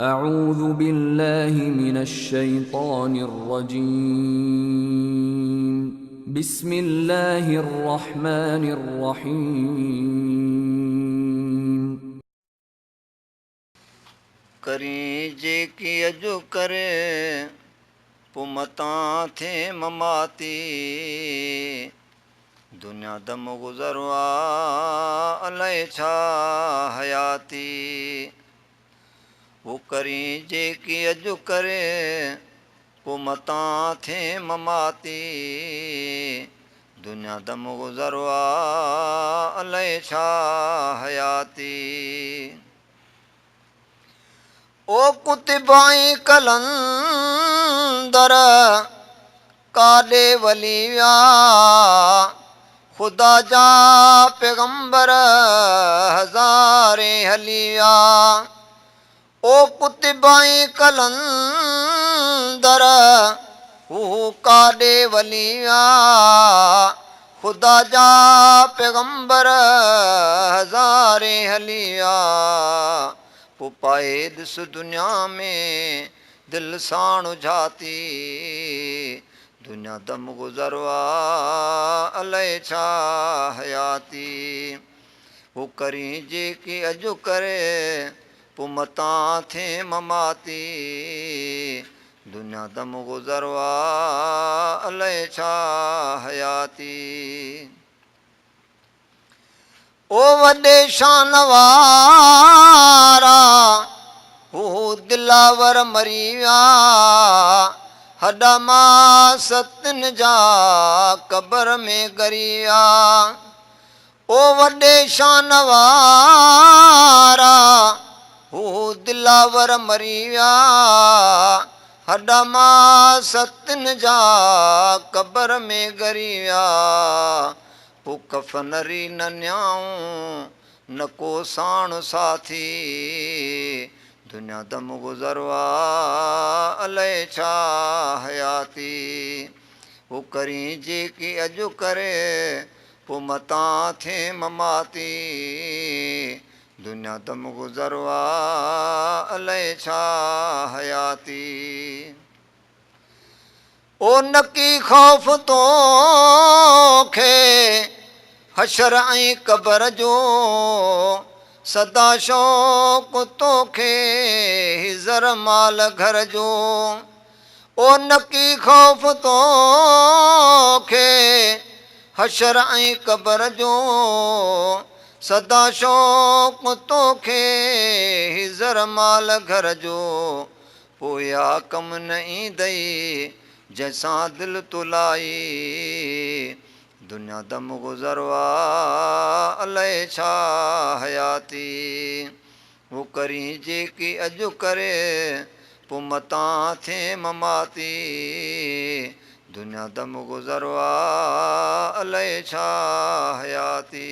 أعوذ بالله من الشيطان الرجيم بسم الله الرحمن الرحيم करी जेकी अॼु करे पोइ मतां थे ममाती दुनिया दम गुज़रो आहे अलाए छा हयाती वो करी जेकी अॼु करे पोइ मतां थे ममाती दुनिया दम गुज़रो आहे अलाए छा हयाती ओ कुतबाई कलंदर काले वली विया खुदा जा पैगंबर हज़ारे हली विया ओ कुतबाई कलंदर हू काले वली विया खुदा जा पैगंबर हज़ारे हली विया पोइ पाए ॾिस दुनिया में दिलि साण झाती दुनिया दम गुज़रो आहे अलाए छा हयाती हू करी जेकी अॼु करे पोइ मतां थे ममाती दुनिया दम गुज़रो आहे अलाए छा हयाती ओ वॾे शान वारा हू दिलावर मरी विया हॾा मास तिन जा क़बर में ॻरी विया ओ वॾे शान वारा हू दिलावर मरी विया हॾा मास तिन जा क़बर में ॻरी विया पोइ कफ़नरी न न्याऊं न को साण साथी दुनिया दम गुज़रो आहे अलाए छा हयाती हू करी जेकी अॼु करे पोइ मतां थे ममाती दुनिया दम गुज़रो आहे अलाए छा हयाती ओ नकी ख़ौफ़ तोखे हशर ऐं क़बर जो सदा शौक़ तोखे हिज़र माल घर जो ओ नकी ख़ौफ़ तोखे हशर ऐं क़बर जो सदा शौक़ तोखे हिज़र माल घर जो पोया कम न ईंदई जंहिंसां दिलि तुलाई दुनिया दम गुज़रो आहे अलाए छा हयाती हू करी जेकी अॼु करे पोइ मतां थे ममाती दुनिया दम गुज़रो आहे अलाए छा हयाती